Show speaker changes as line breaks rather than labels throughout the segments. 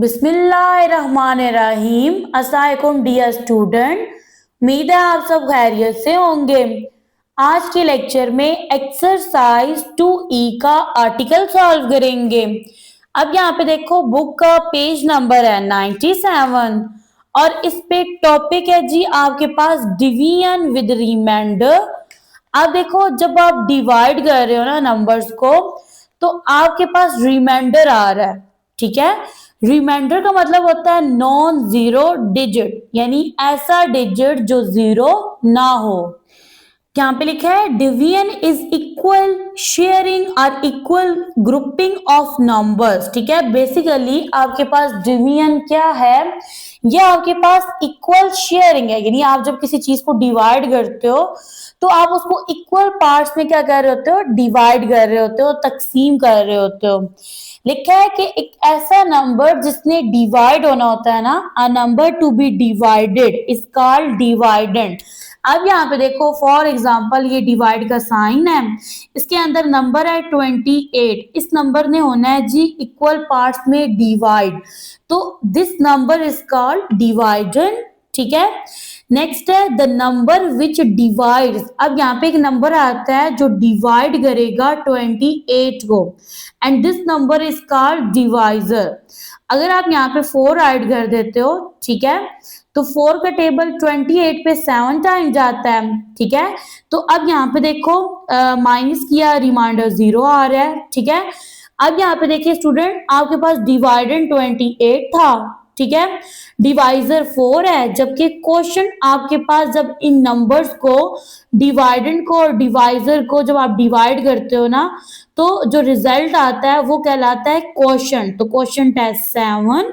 बिस्मिल्लाहिर्रहमानिर्रहीम। अस्सलाम वालेकुम डियर स्टूडेंट, उम्मीद है आप सब खैरियत से होंगे। आज के लेक्चर में एक्सरसाइज 2E का आर्टिकल सॉल्व करेंगे। अब यहाँ पे देखो बुक का पेज नंबर है 97 और इस पे टॉपिक है जी आपके पास डिवीजन विद रिमाइंडर। अब देखो जब आप डिवाइड कर रहे हो ना नंबर्स को तो आपके पास रिमाइंडर आ रहा है, ठीक है। रिमाइंडर का मतलब होता है नॉन जीरो डिजिट, यानी ऐसा डिजिट जो जीरो ना हो। यहाँ पे लिखा है डिवीजन इज इक्वल शेयरिंग और इक्वल ग्रुपिंग ऑफ नंबर्स, ठीक है। बेसिकली आपके पास डिवीजन क्या है, ये आपके पास इक्वल शेयरिंग है, यानी आप जब किसी चीज को डिवाइड करते हो तो आप उसको इक्वल पार्ट्स में क्या कर रहे होते हो, डिवाइड कर रहे होते हो, तकसीम कर रहे होते हो। लिखा है कि एक ऐसा नंबर जिसने डिवाइड होना होता है ना, a number to be divided is called dividend. अब यहाँ पे देखो फॉर एग्जांपल ये डिवाइड का साइन है, इसके अंदर नंबर है 28, इस नंबर ने होना है जी इक्वल पार्ट्स में डिवाइड, तो this number is called dividend, ठीक है। नेक्स्ट है द नंबर विच डिवाइड्स। अब यहाँ पे एक नंबर आता है जो डिवाइड करेगा 28 को, and this number is called divisor. अगर आप यहाँ पे 4 ऐड कर देते हो, ठीक है, तो 4 का टेबल 28 पे 7 टाइम जाता है, ठीक है। तो अब यहाँ पे देखो माइनस किया, रिमाइंडर 0 आ रहा है, ठीक है। अब यहाँ पे देखिए स्टूडेंट आपके पास डिवाइडेंड 28 था, ठीक है, डिवाइजर 4 है, जबकि क्वेश्चन आपके पास जब इन नंबर्स को डिवाइडेंड को और डिवाइजर को जब आप डिवाइड करते हो ना तो जो रिजल्ट आता है वो कहलाता है क्वेश्चन, तो क्वेश्चन है 7।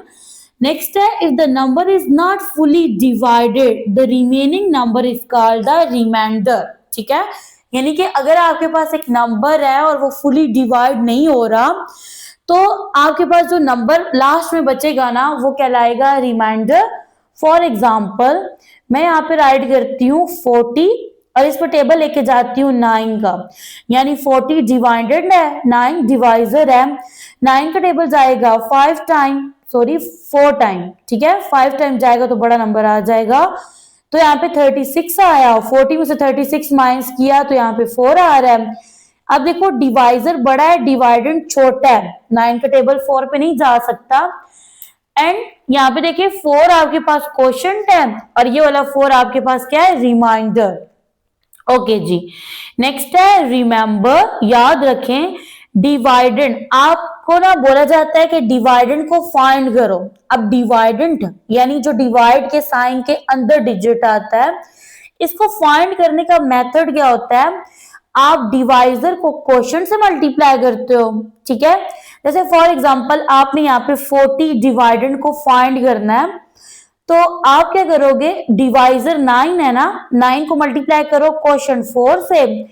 नेक्स्ट है if the number is not fully divided the remaining number is called the remainder, ठीक है। यानी कि अगर आपके पास एक नंबर है और वो फुली डिवाइड नहीं हो रहा तो आपके पास जो नंबर लास्ट में बचेगा ना वो कहलाएगा रिमाइंडर। फॉर एग्जाम्पल मैं यहाँ पे राइट करती हूँ 40 और इस पर टेबल लेके जाती हूँ 9 का, यानी 40 डिवाइडेड है, 9 डिवाइजर है, 9 का टेबल जाएगा 4 टाइम, ठीक है, 5 टाइम जाएगा तो बड़ा नंबर आ जाएगा। तो यहाँ पे 36 आया, 40 में से 36 माइनस किया तो यहाँ पे 4 आ रहा है। अब देखो डिवाइजर बड़ा है, डिवाइडेंड छोटा है, 9 का टेबल 4 पे नहीं जा सकता। एंड यहाँ पे देखिए 4 आपके पास क्वोशंट है और ये वाला 4 आपके पास क्या है, रिमाइंडर। ओके जी, नेक्स्ट है रिमेंबर। याद रखें डिवाइडेंड आपको ना बोला जाता है कि डिवाइडेंड को फाइंड करो। अब डिवाइडेंड यानी जो डिवाइड के साइन के अंदर डिजिट आता है, इसको फाइंड करने का मेथड क्या होता है, आप डिवाइजर को क्वोशंट से मल्टीप्लाई करते हो, ठीक है। जैसे फॉर एग्जांपल आपने यहाँ पे 40 डिवाइडेंड को फाइंड करना है तो आप क्या करोगे, डिवाइजर 9 है ना, 9 को मल्टीप्लाई करो क्वोशंट 4 से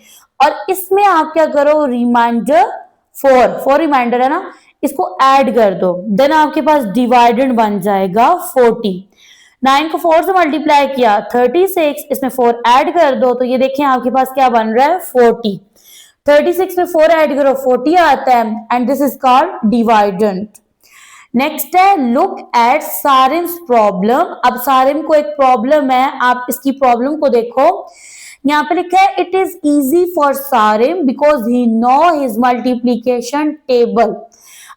और इसमें आप क्या करो रिमाइंडर 4 रिमाइंडर है ना, इसको ऐड कर दो, देन आपके पास डिवाइडेंड बन जाएगा 40। 9 को 4 से मल्टीप्लाई किया 36, इसमें 4 ऐड कर दो तो ये देखिए आपके पास क्या बन रहा है 40। 36 में 4 ऐड करो 40 आता है and this is called dividend. Next है लुक एट सारिम्स प्रॉब्लम। अब सारिम को एक प्रॉब्लम है, आप इसकी प्रॉब्लम को देखो। यहाँ पे लिखा है it is easy for Sarim because he know his multiplication table.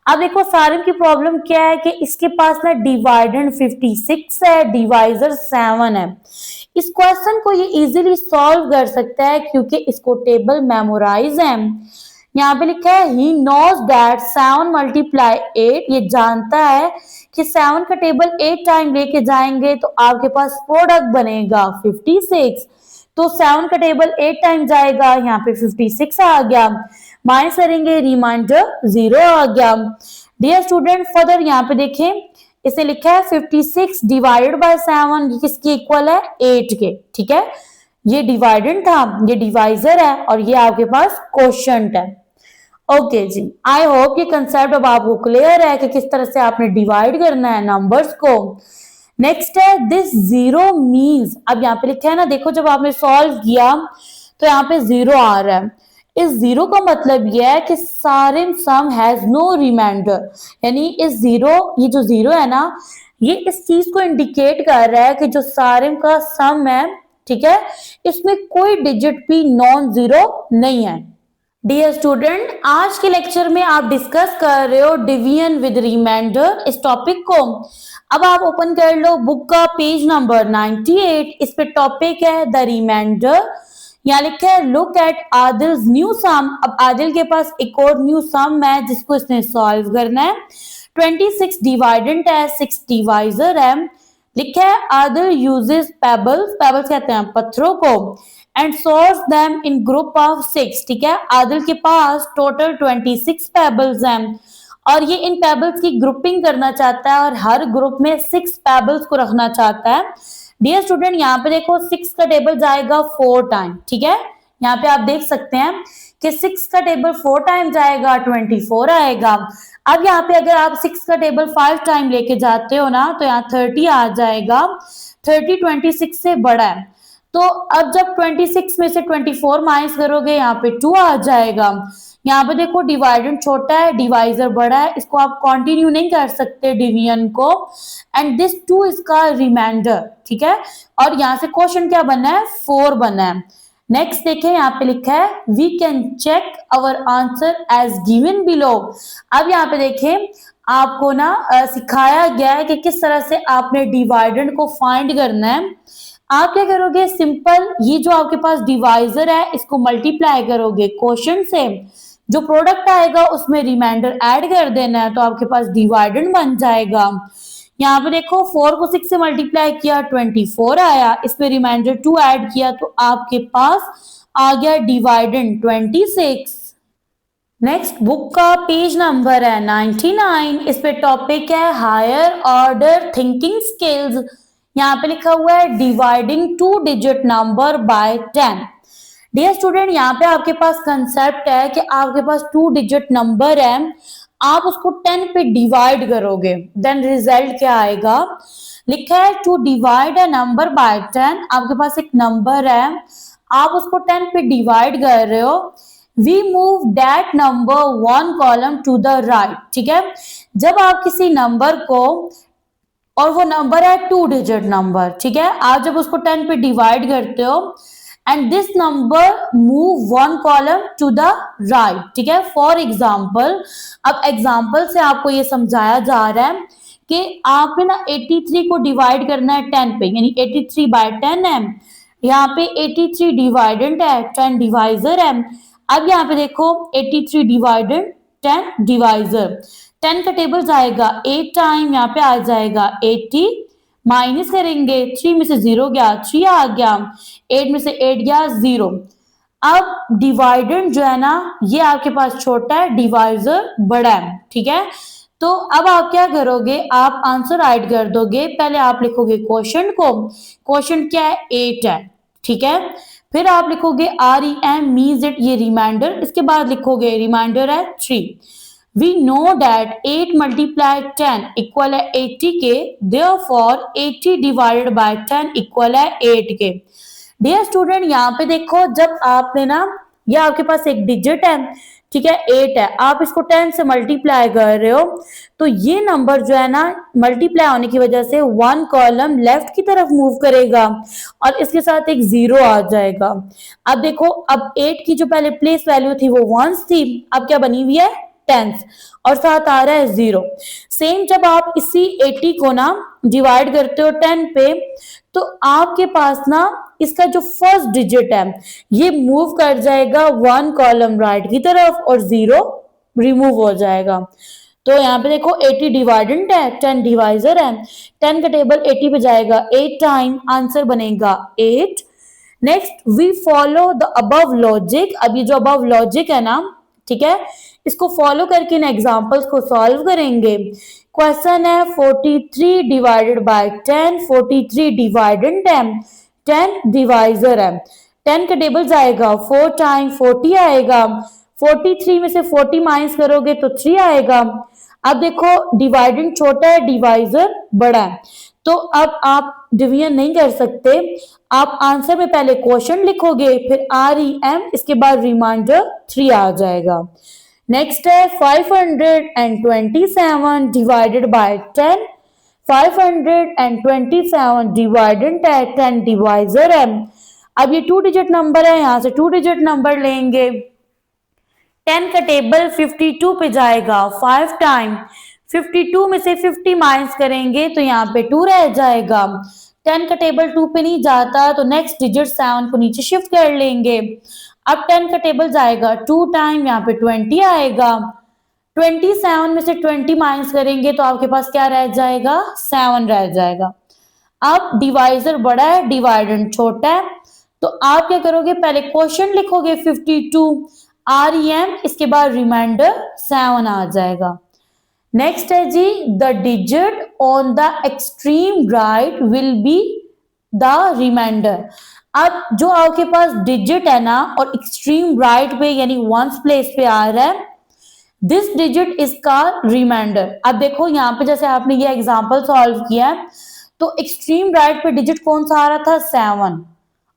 अब देखो सारिम की प्रॉब्लम क्या है कि इसके पास ना डिवाइडेंड 56 है, डिवाइजर 7 है। इस क्वेश्चन को ये इजीली सॉल्व कर सकता है क्योंकि इसको टेबल मेमोराइज है। यहाँ पे लिखा है ही नोज दैट 7 मल्टीप्लाई 8, ये जानता है कि 7 का टेबल 8 टाइम लेके जाएंगे तो आपके पास प्रोडक्ट बनेगा 56, तो 7 का टेबल 8 टाइम जाएगा, यहाँ पे 56 आ गया, माइनस करेंगे रिमाइंडर 0 आ गया। डियर स्टूडेंट फर्दर यहाँ पे देखें, इसे लिखा है 56 डिवाइडेड बाय 7 किसकी इक्वल है 8 के, ठीक है। ये डिवाइडेंड था, ये डिवाइजर है और ये आपके पास क्वोशंट है। ओके जी, आई होप ये कंसेप्ट अब आपको क्लियर है कि किस तरह से आपने डिवाइड करना है नंबर्स को। नेक्स्ट है दिस 0 मीन्स। अब यहाँ पे लिखा है ना, देखो जब आपने सॉल्व किया तो यहाँ पे 0 आ रहा है, इस जीरो का मतलब यह है कि सारिम सम हैज नो रिमाइंडर, यानी इस जीरो, ये जो जीरो है ना, ये इस चीज को इंडिकेट कर रहा है कि जो सारिम का सम है, ठीक है, इसमें कोई डिजिट भी नॉन जीरो नहीं है। डियर स्टूडेंट, आज के लेक्चर में आप डिस्कस कर रहे हो डिवीजन विद रिमाइंडर इस टॉपिक को। अब आप ओपन कर लो बुक का पेज नंबर 98, इस पे टॉपिक है द रिमाइंडर। यहाँ लिखा है लुक एट आदिल्स न्यू सम। अब आदिल के पास एक और न्यू सम है जिसको इसने सॉल्व करना है। 26 डिवाइडेंट है, 6 डिवाइजर है। लिखा है आदिल यूजेस पेबल्स, पेबल्स कहते हैं पत्थरों को, and source them in group of 6। ठीक है, आदिल के पास टोटल 26 पेबल्स हैं और ये इन पेबल्स की ग्रुपिंग करना चाहता है और हर ग्रुप में 6 पेबल्स को रखना चाहता है। डियर स्टूडेंट, यहाँ पे देखो 6 का टेबल जाएगा 4 टाइम। ठीक है, यहाँ पे आप देख सकते हैं कि 6 का टेबल 4 टाइम जाएगा, 24 आएगा। अब यहाँ पे अगर आप 6 का टेबल 5 टाइम लेके जाते हो ना, तो यहाँ 30 आ जाएगा। 30 26 से बड़ा है, तो अब जब 26 में से 24 माइनस करोगे, यहाँ पे 2 आ जाएगा। यहाँ पे देखो डिवाइडेंड छोटा है, डिवाइजर बड़ा है, इसको आप कंटिन्यू नहीं कर सकते डिवीजन को, एंड दिस 2 इसका रिमाइंडर। ठीक है, और यहाँ से क्वेश्चन क्या बना है, 4 बना है। नेक्स्ट देखें, यहाँ पे लिखा है we can check our answer as given below. अब यहाँ पे देखें, आपको ना सिखाया गया है कि किस तरह से आपने डिवाइडेंड को फाइंड करना है। आप क्या करोगे, सिंपल ये जो आपके पास डिवाइजर है इसको मल्टीप्लाई करोगे क्वोशंट से, जो प्रोडक्ट आएगा उसमें रिमाइंडर ऐड कर देना है, तो आपके पास डिवाइडेंड बन जाएगा। यहाँ पे देखो 4 को 6 से मल्टीप्लाई किया, 24 आया, इसमें रिमाइंडर 2 ऐड किया, तो आपके पास आ गया डिवाइडेंड 26। नेक्स्ट बुक का पेज नंबर है 99, इस पे टॉपिक है हायर ऑर्डर थिंकिंग स्किल्स। यहाँ पे लिखा हुआ है dividing 2 digit number by 10। Dear student, यहाँ पे आपके पास कंसेप्ट है कि आपके पास 2 डिजिट नंबर है, आप उसको 10 पे डिवाइड करोगे, देन रिजल्ट क्या आएगा। लिखा है to divide a number by 10। आपके पास एक नंबर है, आप उसको 10 पे डिवाइड कर रहे हो। We move that number 1 column to the right. ठीक है, जब आप किसी नंबर को, और वो नंबर है 2 डिजिट नंबर, ठीक है, आप जब उसको 10 पे डिवाइड करते हो, and this number move 1 column to the right. ठीक है, फॉर एग्जाम्पल, अब एग्जाम्पल से आपको ये समझाया जा रहा है कि आपने ना 83 को डिवाइड करना है 10 पे, यानी 83 बाय 10 है। यहाँ पे 83 डिवाइडेंट है, 10 डिवाइजर है। अब यहाँ पे देखो 83 डिवाइडेड, 10 डिवाइजर। 10 का टेबल जाएगा 8 टाइम, यहाँ पे आ जाएगा 80, माइनस करेंगे 3 में से 0 गया, 3 आ गया, 8 में से 8 गया 0। अब डिवाइडेंड जो है ना, ये आपके पास छोटा है, डिवाइजर बड़ा है। ठीक है, तो अब आप क्या करोगे, आप आंसर ऐड कर दोगे। पहले आप लिखोगे क्वोशंट को, क्वोशंट क्या है, 8 है। ठीक है, फिर आप लिखोगे REM मीन्स इट, ये रिमाइंडर, इसके बाद लिखोगे रिमाइंडर है 3। We know that 8 multiplied 10 equal है 80 के, therefore 80 divided by 10 इक्वल है 8 के। डियर स्टूडेंट, यहाँ पे देखो, जब आपने ना, ये आपके पास एक डिजिट है, ठीक है, 8 है, आप इसको 10 से मल्टीप्लाई कर रहे हो, तो ये नंबर जो है ना, मल्टीप्लाई होने की वजह से 1 कॉलम लेफ्ट की तरफ मूव करेगा और इसके साथ एक 0 आ जाएगा। अब देखो, अब 8 की जो पहले प्लेस वैल्यू थी वो 1 थी, अब क्या बनी हुई है, 10, और साथ आ रहा है 0। सेम जब आप इसी 80 को ना डिवाइड करते हो 10 पे, तो आपके पास ना इसका जो फर्स्ट डिजिट है ये मूव कर जाएगा 1 कॉलम राइट की तरफ और 0 रिमूव हो जाएगा। तो यहाँ पे देखो 80 डिवाइडेंट है, 10 डिवाइजर है, 10 का टेबल 80 पे जाएगा 8 टाइम, आंसर बनेगा 8। Next, we follow the above logic. अब ये जो अबव लॉजिक है ना, ठीक है, इसको फॉलो करके इन एग्जांपल्स को सॉल्व करेंगे। क्वेश्चन है 43 डिवाइडेड बाय 10, 43 डिवाइडेड 10, 10 डिवाइजर है, 10 का टेबल जाएगा 4 टाइम, 40 आएगा, 43 में से 40 माइनस करोगे तो 3 आएगा। अब देखो डिवाइडेंड छोटा है, डिवाइजर बड़ा है, तो अब आप डिवीजन नहीं कर सकते, आप आंसर में पहले क्वेश्चन लिखोगे, फिर REM, इसके बाद रिमाइंडर 3 आ जाएगा। नेक्स्ट है 527 डिवाइडेड बाय 10। 527 डिवाइडेड 10 डिवाइजर है। अब ये 2 डिजिट नंबर है, यहां से 2 डिजिट नंबर लेंगे। 10 का टेबल 52 पे जाएगा, 5 टाइम 52 में से 50 माइनस करेंगे तो यहाँ पे 2 रह जाएगा। 10 का टेबल 2 पे नहीं जाता तो नेक्स्ट डिजिट 7 को नीचे शिफ्ट कर लेंगे। अब 10 का टेबल जाएगा 2 टाइम, यहाँ पे 20 आएगा। 27 में से 20 माइनस करेंगे तो आपके पास क्या रह जाएगा, 7 रह जाएगा। अब डिवाइजर बड़ा है, डिवाइडेंड छोटा है, तो आप क्या करोगे, पहले क्वेश्चन लिखोगे 52, REM, इसके बाद रिमाइंडर 7 आ जाएगा। नेक्स्ट है जी, the digit on the extreme right will be the reminder. अब जो आपके पास डिजिट है ना और एक्सट्रीम राइट पे यानी वंस प्लेस पे आ रहा है, दिस डिजिट इज का रिमाइंडर। अब देखो यहाँ पे जैसे आपने ये एग्जांपल सॉल्व किया तो एक्सट्रीम राइट पे डिजिट कौन सा आ रहा था, 7,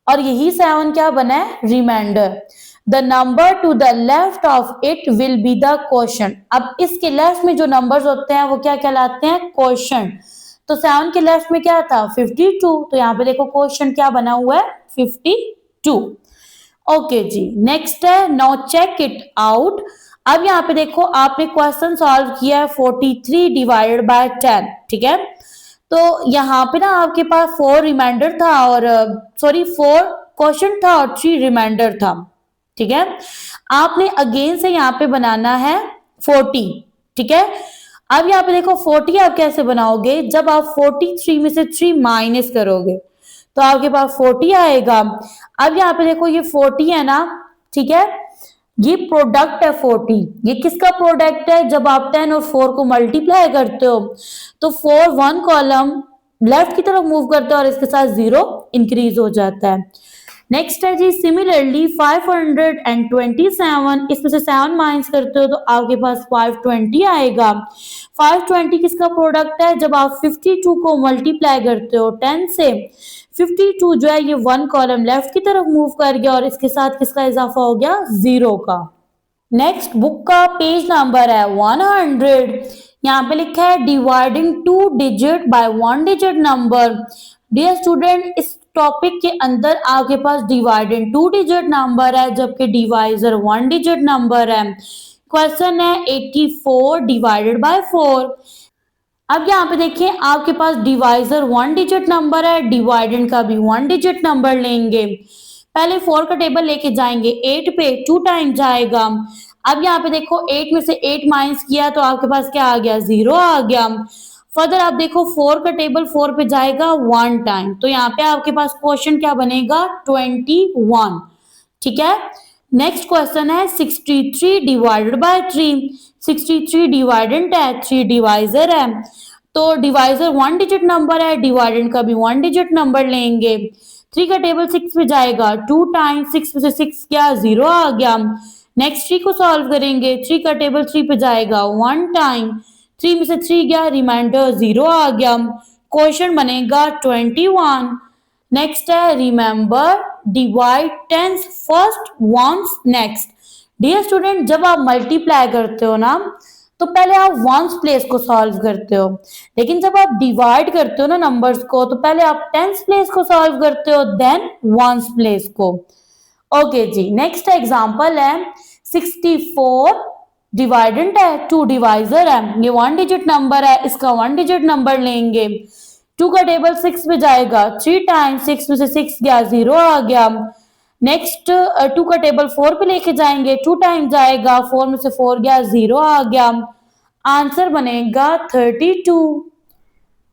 और यही 7 क्या बना है, remainder. The number to the left of it will be the quotient. अब इसके लेफ्ट में जो नंबर्स होते हैं वो क्या कहलाते हैं, क्वोशंट। तो 7 के लेफ्ट में क्या था, 52, तो यहाँ पे देखो क्वोशंट क्या बना हुआ है, 52। ओके जी, नेक्स्ट है नाउ चेक इट आउट। अब यहाँ पे देखो आपने क्वेश्चन सॉल्व किया है 43 डिवाइडेड बाय 10, ठीक है। तो यहाँ पे ना आपके पास 4 रिमाइंडर था और 4 क्वेश्चन था और 3 रिमाइंडर था, ठीक है। आपने अगेन से यहाँ पे बनाना है 40, ठीक है। अब यहाँ पे देखो 40 आप कैसे बनाओगे, जब आप 43 में से 3 माइनस करोगे तो आपके पास 40 आएगा। अब यहाँ पे देखो ये 40 है ना, ठीक है, ये प्रोडक्ट है 40। ये किसका प्रोडक्ट है, जब आप 10 और 4 को मल्टीप्लाई करते हो तो 4 1 कॉलम लेफ्ट की तरफ मूव करता है और इसके साथ 0 इंक्रीज हो जाता है। नेक्स्ट है जी, सिमिलरली 527, इसमें से 7 माइनस करते हो तो आपके पास 520 आएगा। 520 किसका प्रोडक्ट है, जब आप 52 को मल्टीप्लाई करते हो 10 से, 52 जो है ये 1 कॉलम लेफ्ट की तरफ मूव कर गया और इसके साथ किसका इजाफा हो गया, 0 का। नेक्स्ट बुक का पेज नंबर है 100। यहाँ पे लिखा है dividing 2 digit by 1 digit number. Dear student, इस टॉपिक के अंदर आपके पास डिवाइडेंड 2 डिजिट नंबर है जबकि डिवाइजर 1 डिजिट नंबर है। क्वेश्चन है 84 डिवाइडेड बाय 4। अब यहाँ पे देखिए आपके पास डिवाइजर 1 डिजिट नंबर है, डिवाइडेंड का भी 1 डिजिट नंबर लेंगे। पहले 4 का टेबल लेके जाएंगे 8 पे, 2 टाइम जाएगा। अब यहाँ पे देखो 8 में से 8 माइनस किया तो आपके पास क्या आ गया, 0 आ गया। फर्दर आप देखो 4 का टेबल 4 पे जाएगा 1 टाइम, तो यहाँ पे आपके पास क्वेश्चन क्या बनेगा, 21, ठीक है। नेक्स्ट क्वेश्चन है 63 डिवाइडेड बाय 3। 63 डिवाइडेंड है, 3 डिवाइजर है, तो डिवाइजर 1 डिजिट नंबर है, डिवाइडेंड का भी 1 डिजिट नंबर लेंगे। 3 का टेबल 6 पे जाएगा 2 टाइम, 6 में से 6 क्या, 0 आ गया। नेक्स्ट 3 को सॉल्व करेंगे, 3 का टेबल 3 पे जाएगा 1 टाइम, 3 में से 3 गया, रिमाइंडर 0 आ गया। क्वेश्चन बनेगा 21। नेक्स्ट है remember divide tens first ones next. Dear student, जब आप मल्टीप्लाई करते हो ना तो पहले आप वंस प्लेस को सॉल्व करते हो, लेकिन जब आप डिवाइड करते हो ना नंबर्स को तो पहले आप टेंस प्लेस को सॉल्व करते हो देन वंस प्लेस को। ओके जी, नेक्स्ट एग्जांपल है 64 डिवाइडेंड है, 2 डिवाइजर है, ये 1 डिजिट नंबर है, इसका 1 डिजिट नंबर लेंगे। 2 का टेबल 6 पे जाएगा 3 टाइम, 6 में से 6 गया, 0 आ गया। नेक्स्ट 2 का टेबल 4 पे लेके जाएंगे, 2 टाइम जाएगा, 4 में से 4 गया, 0 आ गया। आंसर बनेगा 32।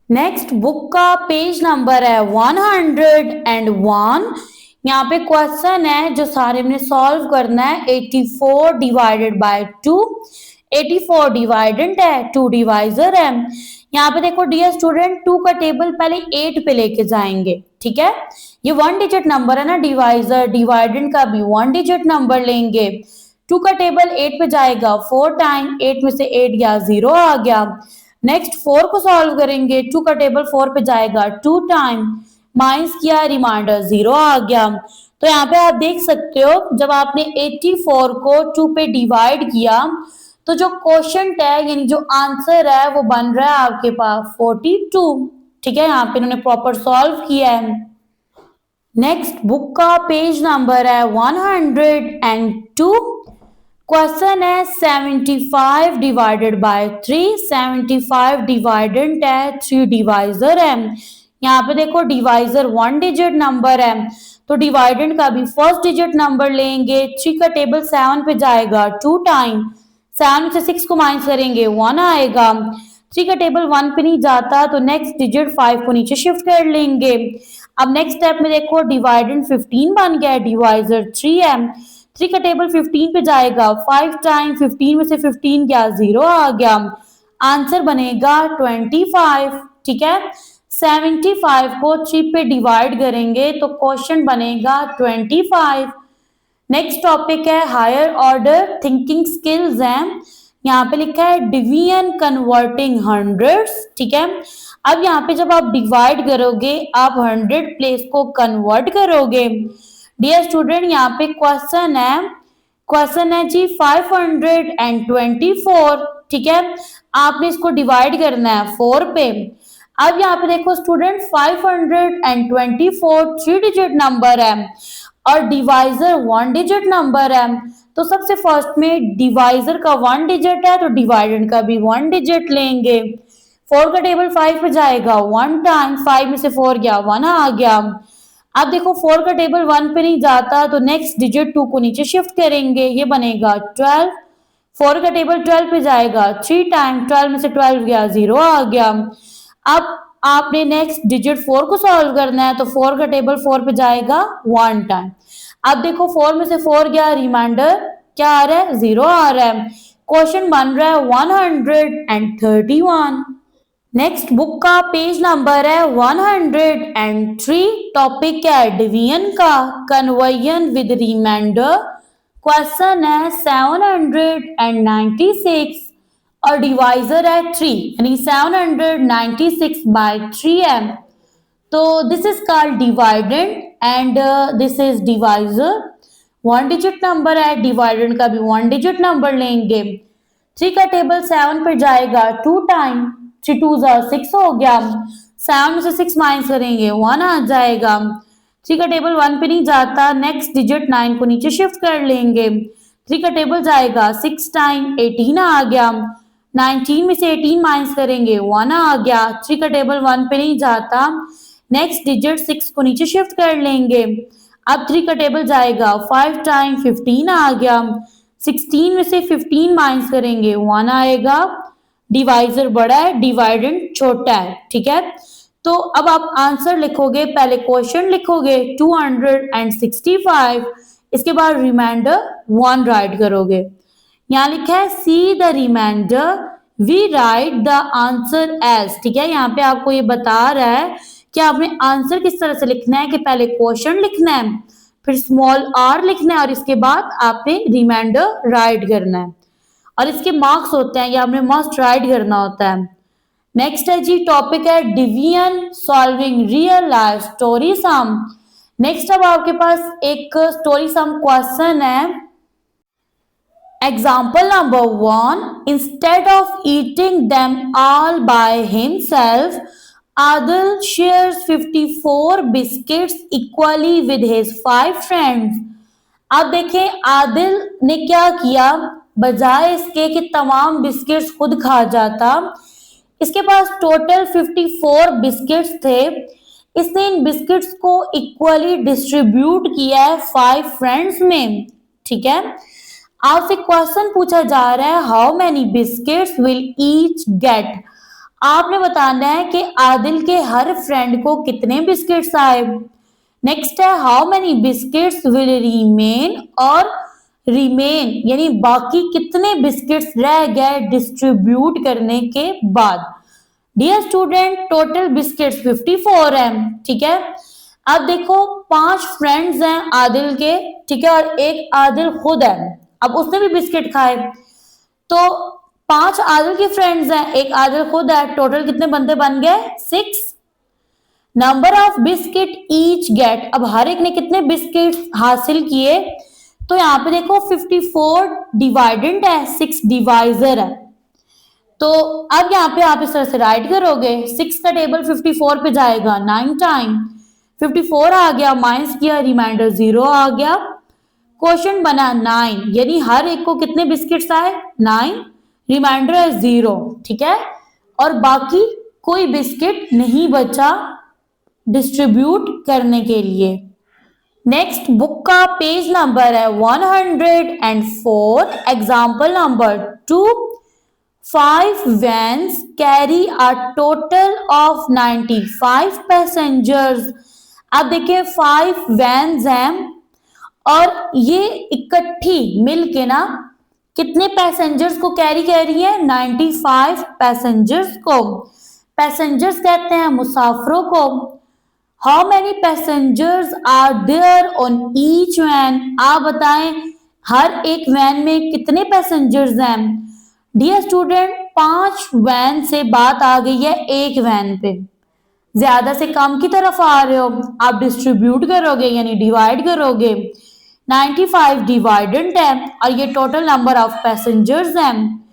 नेक्स्ट बुक का पेज नंबर है 101। यहाँ पे क्वेश्चन है जो सारे में सॉल्व करना है 84 डिवाइडेड बाय 2। 84 डिवाइडेंड है, 2 डिवाइजर है। यहाँ पे देखो डियर स्टूडेंट 2 का टेबल पहले 8 पे लेके जाएंगे, ठीक है, ये 1 डिजिट नंबर है ना डिवाइजर, डिवाइडेंड का भी 1 डिजिट नंबर लेंगे। 2 का टेबल 8 पे जाएगा 4 टाइम, 8 में से 8 गया, 0 आ गया। नेक्स्ट 4 को सॉल्व करेंगे, 2 का टेबल 4 पे जाएगा, 2 टाइम माइनस किया, रिमाइंडर 0 आ गया। तो यहाँ पे आप देख सकते हो जब आपने 84 को 2 पे डिवाइड किया तो जो क्वोशंट है यानी जो आंसर है वो बन रहा है आपके पास 42। ठीक है, यहाँ पे इन्होंने प्रॉपर सॉल्व किया है। नेक्स्ट बुक का पेज नंबर है 102। क्वेश्चन है 75 डिवाइडेड बाय 3। 75 डिवाइडेंट है, 3 डिवाइजर है। यहाँ पे देखो डिवाइजर 1 डिजिट नंबर है तो डिवाइडेंट का भी फर्स्ट डिजिट नंबर लेंगे। 3 का टेबल 7 पे जाएगा, 2 टाइम 7 से 6 को माइनस करेंगे, 1 आएगा। 3 का टेबल 1 पे नहीं जाता तो नेक्स्ट डिजिट 5 को नीचे शिफ्ट कर लेंगे। अब नेक्स्ट स्टेप में देखो डिवाइडेंट 15 बन गया है, डिवाइजर 3 है। 3 का टेबल 15 पे जाएगा, 5 टाइम 15 में से 15 गया, 0 आ गया। आंसर बनेगा 25। ठीक है, 75 को 3 पे डिवाइड करेंगे तो क्वेश्चन बनेगा 25। नेक्स्ट टॉपिक है हायर ऑर्डर थिंकिंग स्किल्स है। यहाँ पे लिखा है डिवीजन कन्वर्टिंग हंड्रेड्स। ठीक है, अब यहाँ पे जब आप डिवाइड करोगे आप 100 प्लेस को कन्वर्ट करोगे। डियर स्टूडेंट, यहाँ पे क्वेश्चन है जी 524। ठीक है, आपने इसको डिवाइड करना है 4 पे। अब यहाँ पे देखो स्टूडेंट 524 3 डिजिट नंबर है और डिवाइजर 1 डिजिट नंबर है। तो सबसे फर्स्ट में डिवाइजर का 1 डिजिट है तो डिवाइडेंड का भी 1 डिजिट लेंगे। 4 का टेबल 5 पे जाएगा, 1 टाइम 5 में से 4 गया, 1 आ गया। अब देखो 4 का टेबल 1 पे नहीं जाता तो नेक्स्ट डिजिट 2 को नीचे शिफ्ट करेंगे, ये बनेगा 12। 4 का टेबल 12 पे जाएगा, 3 टाइम 12 में से 12 गया, 0 आ गया। अब आपने नेक्स्ट डिजिट 4 को सॉल्व करना है तो 4 का टेबल 4 पे जाएगा 1 टाइम। अब देखो 4 में से 4 गया, रिमाइंडर क्या आ रहा है, 0 आ रहा है। क्वेश्चन बन रहा है 131। नेक्स्ट बुक का पेज नंबर है 103। टॉपिक है डिवीजन का कन्वर्जन विद रिमाइंडर। क्वेश्चन है 796 और डिवाइजर है 3 यानी 796 बाय 3 है। तो this is called dividend and this is divisor. 1 digit number है, डिवाइडेंड का भी 1 डिजिट नंबर लेंगे। 3 का टेबल 7 पर जाएगा, 2 टाइम 3 2 6 हो गया। 7 में से 6 माइनस करेंगे, 1 आ जाएगा। 3 का टेबल 1 पे नहीं जाता, नेक्स्ट डिजिट 9 को नीचे शिफ्ट कर लेंगे। 3 का टेबल जाएगा, 6 टाइम 18 आ गया। 19 में से 18 माइनस करेंगे, 1 आ गया। 3 का टेबल 1 पे नहीं जाता, नेक्स्ट डिजिट 6 को नीचे शिफ्ट कर लेंगे। अब 3 का टेबल जाएगा, 5 टाइम 15 आ गया। 16 में से 15 माइनस करेंगे, 1 आएगा। डिवाइजर बड़ा है, डिवाइडेंड छोटा है। ठीक है, तो अब आप आंसर लिखोगे, पहले क्वेश्चन लिखोगे 265, इसके बाद रिमाइंडर 1 राइट करोगे। यहाँ लिखा है see the remainder we write the answer as. ठीक है, यहाँ पे आपको ये बता रहा है कि आपने आंसर किस तरह से लिखना है कि पहले क्वेश्चन लिखना है, फिर स्मॉल आर लिखना है और इसके बाद आपने रिमाइंडर राइट करना है और इसके मार्क्स होते हैं, ये आपने मस्ट राइट करना होता है। नेक्स्ट है जी टॉपिक है division solving real life story sum. Next अब आपके पास एक स्टोरी सम क्वेश्चन है। Example number 1. Instead of eating them all by himself, Adil shares 54 biscuits equally with his 5 friends. अब देखें आदिल ने क्या किया, बजाय इसके कि तमाम बिस्किट्स खुद खा जाता, इसके पास टोटल 54 बिस्किट्स थे। इसने इन बिस्किट्स को इक्वली डिस्ट्रीब्यूट किया है 5 फ्रेंड्स में। ठीक है, आपसे क्वेश्चन पूछा जा रहा है how many biscuits will each get. आपने बताना है कि आदिल के हर फ्रेंड को कितने बिस्किट्स आए। नेक्स्ट है how many biscuits will remain, और रिमेन यानी बाकी कितने बिस्किट्स रह गए डिस्ट्रीब्यूट करने के बाद। डियर स्टूडेंट, टोटल बिस्किट्स 54 है। ठीक है, अब देखो 5 फ्रेंड्स हैं आदिल के, ठीक है, और एक आदिल खुद है। अब उसने भी बिस्किट खाए तो 5 आदिल के फ्रेंड्स हैं, एक आदिल खुद है, टोटल कितने बंदे बन गए 6। Number of biscuit each get, अब हर एक ने कितने बिस्किट हासिल किए, तो यहाँ पे देखो 54 डिवाइडेंट है, 6 डिवाइजर है। तो अब यहाँ पे आप इस तरह से राइट करोगे, 6 का टेबल 54 पे जाएगा 9 टाइम, 54 आ गया, माइनस किया, रिमाइंडर 0 आ गया, क्वेश्चन बना 9, यानी हर एक को कितने बिस्किट्स आए 9, रिमाइंडर है 0, ठीक है, और बाकी कोई बिस्किट नहीं बचा डिस्ट्रीब्यूट करने के लिए। नेक्स्ट बुक का पेज नंबर है 104, example number 2, 5 vans carry a total of 95 passengers। अब देखिए 5 vans हैं और ये इकट्ठी मिलके ना कितने पैसेंजर्स को कैरी कर रही है 95 पैसेंजर्स को। पैसेंजर्स कहते हैं मुसाफिरों को। How many passengers are there on each van, आप बताएं हर एक वैन में कितने पैसेंजर्स हैं। डियर स्टूडेंट 5 वैन से बात आ गई है एक वैन पे, ज्यादा से कम की तरफ आ रहे हो, आप डिस्ट्रीब्यूट करोगे यानी डिवाइड करोगे, 95 डिवाइडेंट है और ये टोटल नंबर ऑफ पैसेंजर्स हैं,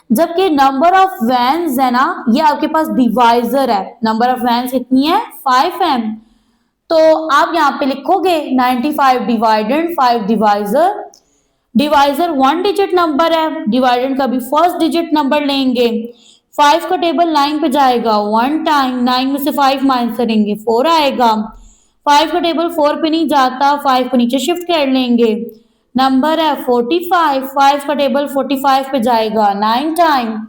जबकि नंबर ऑफ वैन्स है ना ये आपके पास डिवाइजर है, नंबर ऑफ वैन्स कितनी है 5 है, तो आप यहाँ पे लिखोगे 95 डिवाइडेंट 5 डिवाइजर। डिवाइजर 1 डिजिट नंबर है, डिवाइडेंट का भी फर्स्ट डिजिट नंबर लेंगे, 5 का टेबल 9 पे जाएगा 1 टाइम, 9 में से 5 माइनस करेंगे 4 आएगा, 5 का टेबल 4 पे नहीं जाता, 5 को नीचे शिफ्ट कर लेंगे, नंबर है 45, 5 का टेबल 45 पे जाएगा 9 टाइम,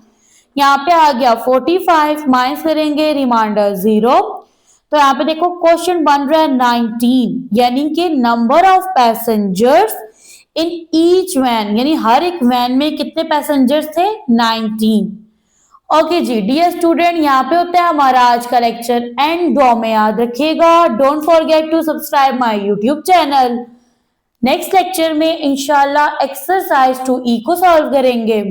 यहाँ पे आ गया 45, माइनस करेंगे रिमाइंडर 0, तो यहाँ पे देखो क्वेश्चन बन रहा है 19, यानी कि number of passengers in each van, यानी हर एक वैन में कितने पैसेंजर्स थे 19। ओके जी डियर स्टूडेंट, यहाँ पे होता है हमारा आज का लेक्चर एंड, दुआ में याद रखिएगा, don't forget to subscribe my YouTube channel. Next lecture में इंशाल्लाह एक्सरसाइज 2E को सॉल्व करेंगे।